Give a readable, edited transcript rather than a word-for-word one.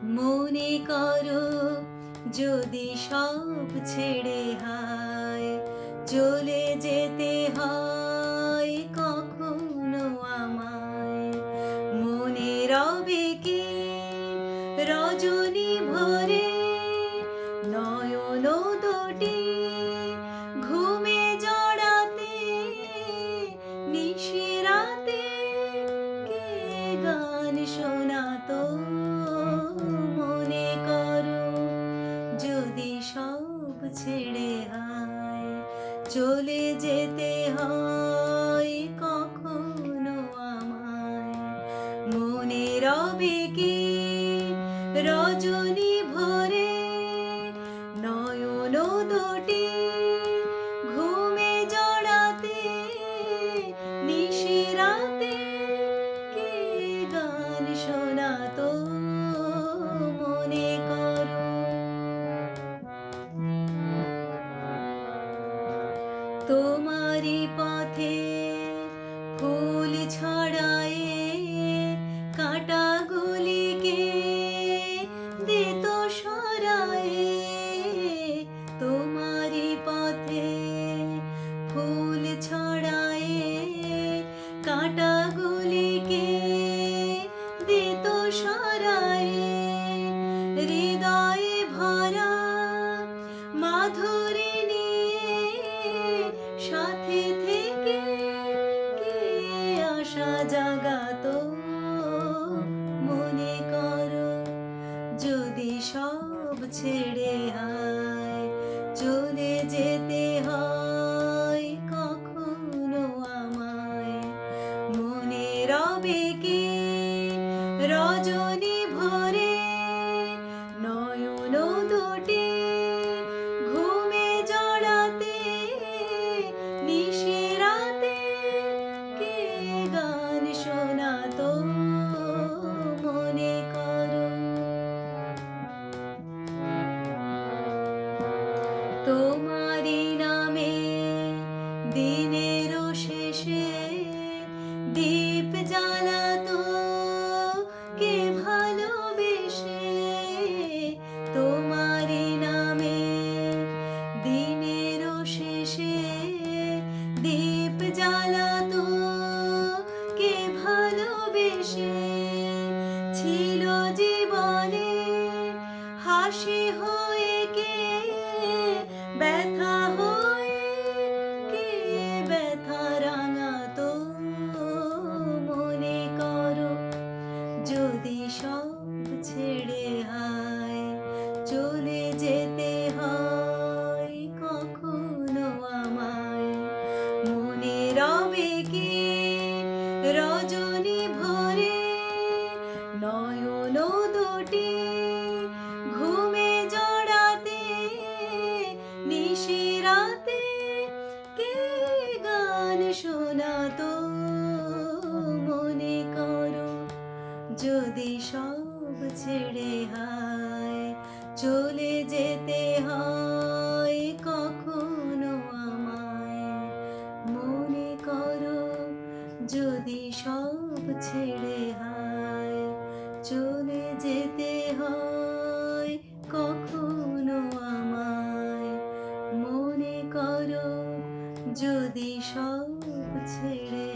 মনে করো যদি সব ছেড়ে হায় চলে যেতে হয় কখনো আমায়, মনে রবে কি রজনী ভরে নয়ন দুটি ঘুমে জড়াতে, নিশিরাতে কে গান শোনাতো। মনে করো যদি সব ছেড়ে হায় চলে যেতে হয় কখনো আমায়, মনে রবে কি রজনী ভরে নয়ন দুটি ঘুমে জড়াতে, নিশিরাতে কে গান শোনাতো। মনে করো তোমারই পথে ফুল ছড়ায়ে কাঁটাগুলিকে দিত সরায়ে, তোমারই পথে ফুল ছড়ায়ে কাঁটাগুলিকে দিত সরায়ে, হৃদয়ে ভরা মাধুরী নিয়ে সাথে থেকে কে আশা জাগাতো। মনে করো যদি সব ছেড়ে হায় চলে যেতে হয় কখনো আমায়, মনে রবে কি রজনী ভরে নয়ন দুটি ঘুমে জড়াতে, নিশিরাতে কে গান শোনাতো। মনে করো তোমারই নামে দিনের শেষে দীপ জ্বালাতো কে ভালোবেসে, তোমারই নামে দিনের শেষে দীপ জ্বালাতো কে ভালোবেসে, ছিল জীবনে হাসি হয়ে কে ব্যথা হয়ে কে ব্যথা রাঙাতো। মনে করো যদি সব ছেড়ে হায় চলে যেতে হয় কখনো আমায়, মনে রবে কি রজনী ভরে নয়ন দুটি ঘুমে জড়াতে, নিশিরাতে কে গান শোনাতো। মনে করো যদি সব ছেড়ে হায় চলে যেতে হয় কখনো আমায়, মনে করো যদি সব ছেড়ে হায় চলে যেতে হয় কখনো আমায়, মনে করো যদি সব ছেড়ে